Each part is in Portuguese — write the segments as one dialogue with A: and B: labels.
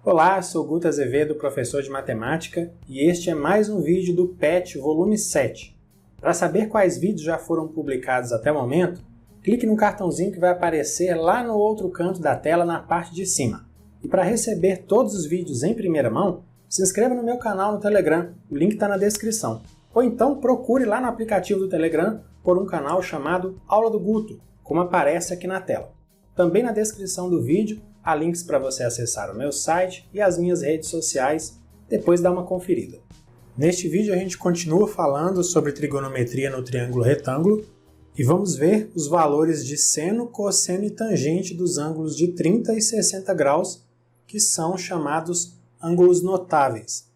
A: Olá, sou Guto Azevedo, professor de matemática, e este é mais um vídeo do PET volume 7. Para saber quais vídeos já foram publicados até o momento, clique no cartãozinho que vai aparecer lá no outro canto da tela na parte de cima. E para receber todos os vídeos em primeira mão, se inscreva no meu canal no Telegram, o link está na descrição. Ou então procure lá no aplicativo do Telegram por um canal chamado Aula do Guto, como aparece aqui na tela. Também na descrição do vídeo há links para você acessar o meu site e as minhas redes sociais, depois dá uma conferida. Neste vídeo a gente continua falando sobre trigonometria no triângulo retângulo e vamos ver os valores de seno, cosseno e tangente dos ângulos de 30 e 60 graus, que são chamados ângulos notáveis.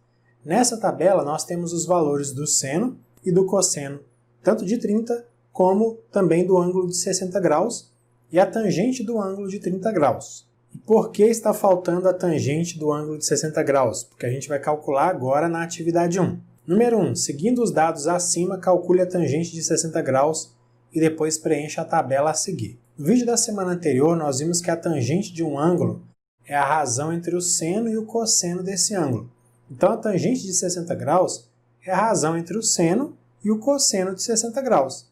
A: Nessa tabela nós temos os valores do seno e do cosseno, tanto de 30 como também do ângulo de 60 graus e a tangente do ângulo de 30 graus. E por que está faltando a tangente do ângulo de 60 graus? Porque a gente vai calcular agora na atividade 1. Número 1. Seguindo os dados acima, calcule a tangente de 60 graus e depois preencha a tabela a seguir. No vídeo da semana anterior, nós vimos que a tangente de um ângulo é a razão entre o seno e o cosseno desse ângulo. Então, a tangente de 60 graus é a razão entre o seno e o cosseno de 60 graus.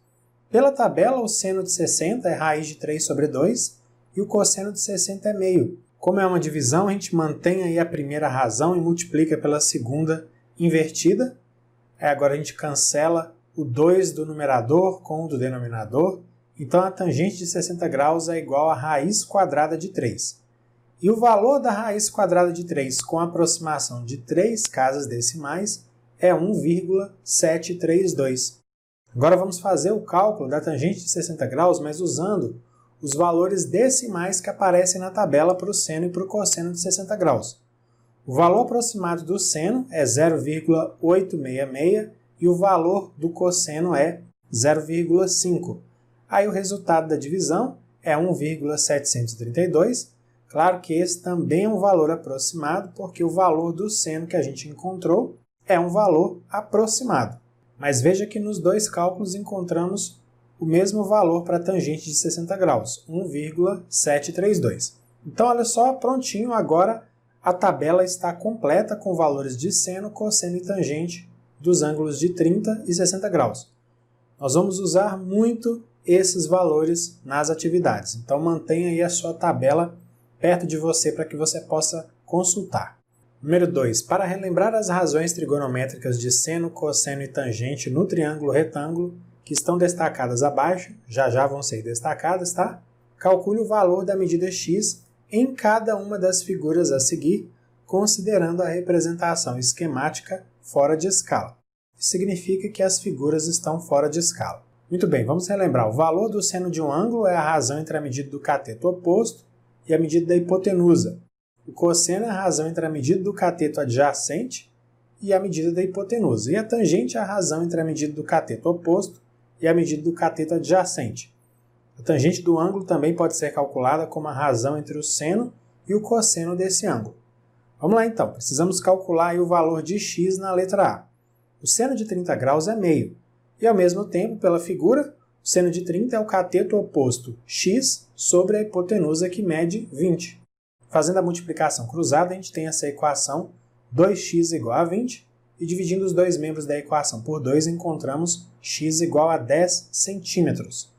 A: Pela tabela, o seno de 60 é raiz de 3 sobre 2 e o cosseno de 60 é meio. Como é uma divisão, a gente mantém aí a primeira razão e multiplica pela segunda invertida. Agora a gente cancela o 2 do numerador com o do denominador. Então, a tangente de 60 graus é igual a raiz quadrada de 3. E o valor da raiz quadrada de 3 com aproximação de 3 casas decimais é 1,732. Agora vamos fazer o cálculo da tangente de 60 graus, mas usando os valores decimais que aparecem na tabela para o seno e para o cosseno de 60 graus. O valor aproximado do seno é 0,866 e o valor do cosseno é 0,5. Aí o resultado da divisão é 1,732. Claro que esse também é um valor aproximado, porque o valor do seno que a gente encontrou é um valor aproximado. Mas veja que nos dois cálculos encontramos o mesmo valor para a tangente de 60 graus, 1,732. Então, olha só, prontinho, agora a tabela está completa com valores de seno, cosseno e tangente dos ângulos de 30 e 60 graus. Nós vamos usar muito esses valores nas atividades, então mantenha aí a sua tabela perto de você para que você possa consultar. Número 2. Para relembrar as razões trigonométricas de seno, cosseno e tangente no triângulo retângulo, que estão destacadas abaixo, já vão ser destacadas, tá? Calcule o valor da medida x em cada uma das figuras a seguir, considerando a representação esquemática fora de escala. Isso significa que as figuras estão fora de escala. Muito bem, vamos relembrar. O valor do seno de um ângulo é a razão entre a medida do cateto oposto e a medida da hipotenusa. O cosseno é a razão entre a medida do cateto adjacente e a medida da hipotenusa. E a tangente é a razão entre a medida do cateto oposto e a medida do cateto adjacente. A tangente do ângulo também pode ser calculada como a razão entre o seno e o cosseno desse ângulo. Vamos lá então, precisamos calcular aí o valor de x na letra A. O seno de 30 graus é meio, e ao mesmo tempo, pela figura, o seno de 30 é o cateto oposto x sobre a hipotenusa que mede 20. Fazendo a multiplicação cruzada, a gente tem essa equação 2x igual a 20, e dividindo os dois membros da equação por 2, encontramos x igual a 10 centímetros.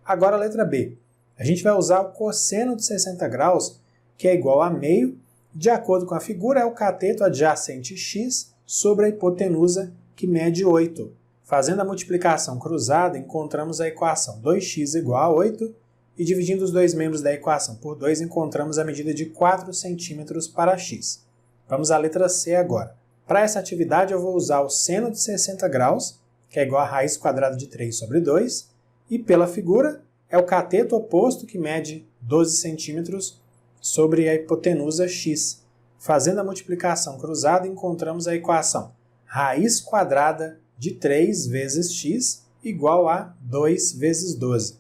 A: Agora a letra B. A gente vai usar o cosseno de 60 graus, que é igual a meio, de acordo com a figura, é o cateto adjacente x sobre a hipotenusa, que mede 8. Fazendo a multiplicação cruzada, encontramos a equação 2x igual a 8, e dividindo os dois membros da equação por 2, encontramos a medida de 4 centímetros para x. Vamos à letra C agora. Para essa atividade, eu vou usar o seno de 60 graus, que é igual a raiz quadrada de 3 sobre 2, e pela figura, é o cateto oposto, que mede 12 centímetros, sobre a hipotenusa x. Fazendo a multiplicação cruzada, encontramos a equação raiz quadrada de 3 vezes x igual a 2 vezes 12.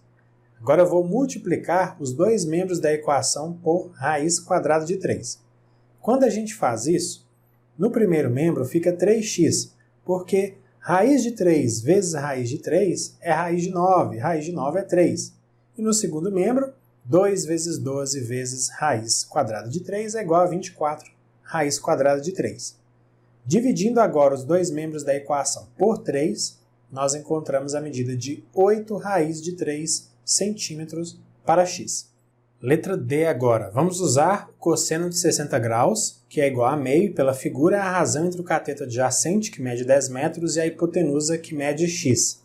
A: Agora eu vou multiplicar os dois membros da equação por raiz quadrada de 3. Quando a gente faz isso, no primeiro membro fica 3x, porque raiz de 3 vezes raiz de 3 é raiz de 9 é 3. E no segundo membro, 2 vezes 12 vezes raiz quadrada de 3 é igual a 24. raiz quadrada de 3. Dividindo agora os dois membros da equação por 3, nós encontramos a medida de 8 raiz de 3 centímetros para x. Letra D agora. Vamos usar o cosseno de 60 graus, que é igual a meio, pela figura, a razão entre o cateto adjacente, que mede 10 metros, e a hipotenusa, que mede x.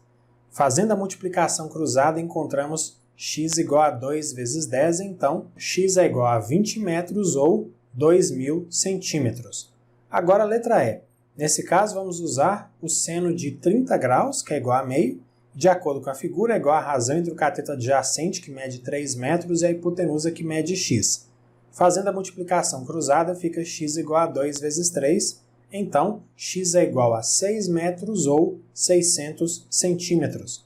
A: Fazendo a multiplicação cruzada, encontramos x igual a 2 vezes 10, então x é igual a 20 metros ou 2.000 centímetros. Agora a letra E. Nesse caso, vamos usar o seno de 30 graus, que é igual a meio, de acordo com a figura, é igual a razão entre o cateto adjacente, que mede 3 metros, e a hipotenusa, que mede x. Fazendo a multiplicação cruzada, fica x igual a 2 vezes 3, então x é igual a 6 metros ou 600 centímetros.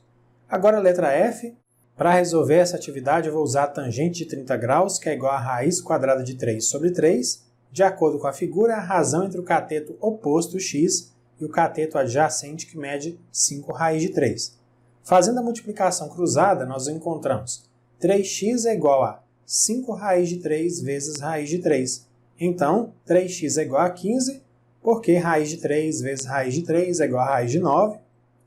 A: Agora a letra F. Para resolver essa atividade, eu vou usar a tangente de 30 graus, que é igual a raiz quadrada de 3 sobre 3. De acordo com a figura, a razão entre o cateto oposto, x, e o cateto adjacente, que mede 5 raiz de 3. Fazendo a multiplicação cruzada, nós encontramos 3x é igual a 5 raiz de 3 vezes raiz de 3. Então, 3x é igual a 15, porque raiz de 3 vezes raiz de 3 é igual a raiz de 9,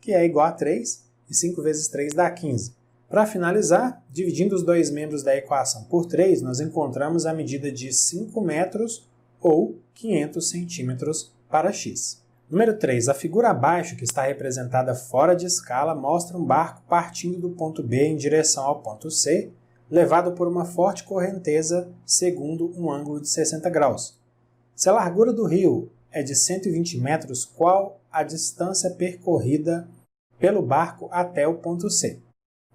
A: que é igual a 3, e 5 vezes 3 dá 15. Para finalizar, dividindo os dois membros da equação por 3, nós encontramos a medida de 5 metros ou 500 centímetros para x. Número 3. A figura abaixo, que está representada fora de escala, mostra um barco partindo do ponto B em direção ao ponto C, levado por uma forte correnteza segundo um ângulo de 60 graus. Se a largura do rio é de 120 metros, qual a distância percorrida pelo barco até o ponto C?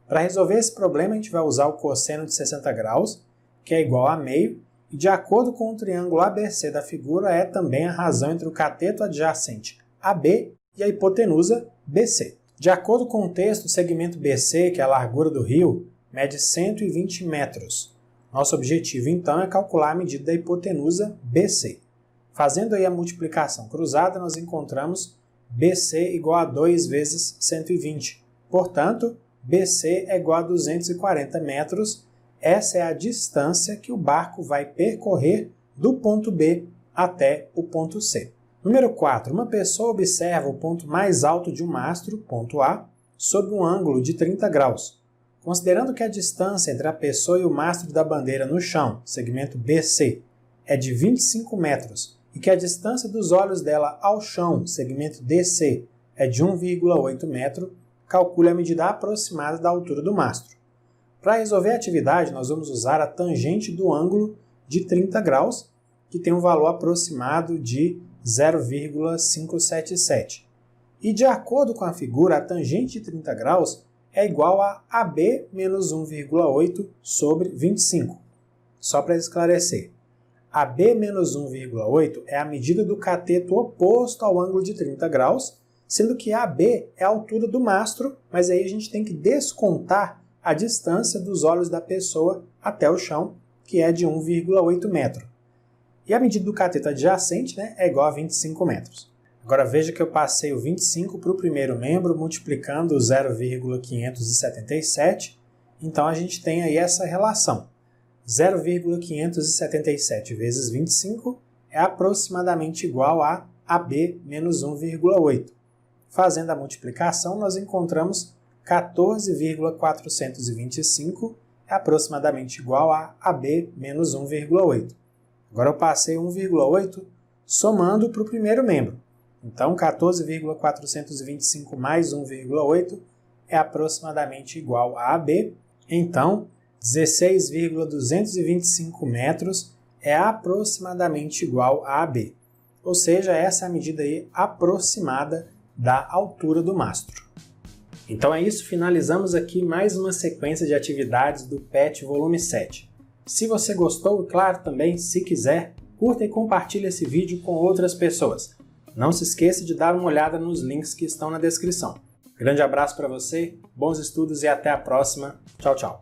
A: Para resolver esse problema, a gente vai usar o cosseno de 60 graus, que é igual a meio, e de acordo com o triângulo ABC da figura, é também a razão entre o cateto adjacente AB e a hipotenusa BC. De acordo com o texto, o segmento BC, que é a largura do rio, mede 120 metros. Nosso objetivo, então, é calcular a medida da hipotenusa BC. Fazendo aí a multiplicação cruzada, nós encontramos BC igual a 2 vezes 120. Portanto, BC é igual a 240 metros. Essa é a distância que o barco vai percorrer do ponto B até o ponto C. Número 4. Uma pessoa observa o ponto mais alto de um mastro, ponto A, sob um ângulo de 30 graus. Considerando que a distância entre a pessoa e o mastro da bandeira no chão, segmento BC, é de 25 metros e que a distância dos olhos dela ao chão, segmento DC, é de 1,8 metro, calcule a medida aproximada da altura do mastro. Para resolver a atividade, nós vamos usar a tangente do ângulo de 30 graus, que tem um valor aproximado de 0,577. E de acordo com a figura, a tangente de 30 graus é igual a AB menos 1,8 sobre 25. Só para esclarecer, AB menos 1,8 é a medida do cateto oposto ao ângulo de 30 graus, sendo que AB é a altura do mastro, mas aí a gente tem que descontar a distância dos olhos da pessoa até o chão, que é de 1,8 metro. E a medida do cateto adjacente, é igual a 25 metros. Agora veja que eu passei o 25 para o primeiro membro, multiplicando o 0,577. Então a gente tem aí essa relação. 0,577 vezes 25 é aproximadamente igual a AB menos 1,8. Fazendo a multiplicação, nós encontramos 14,425 é aproximadamente igual a AB menos 1,8. Agora eu passei 1,8 somando para o primeiro membro. Então, 14,425 mais 1,8 é aproximadamente igual a AB. Então, 16,225 metros é aproximadamente igual a AB. Ou seja, essa é a medida aí aproximada da altura do mastro. Então é isso, finalizamos aqui mais uma sequência de atividades do PET volume 7. Se você gostou, e claro também, se quiser, curta e compartilhe esse vídeo com outras pessoas. Não se esqueça de dar uma olhada nos links que estão na descrição. Grande abraço para você, bons estudos e até a próxima. Tchau, tchau.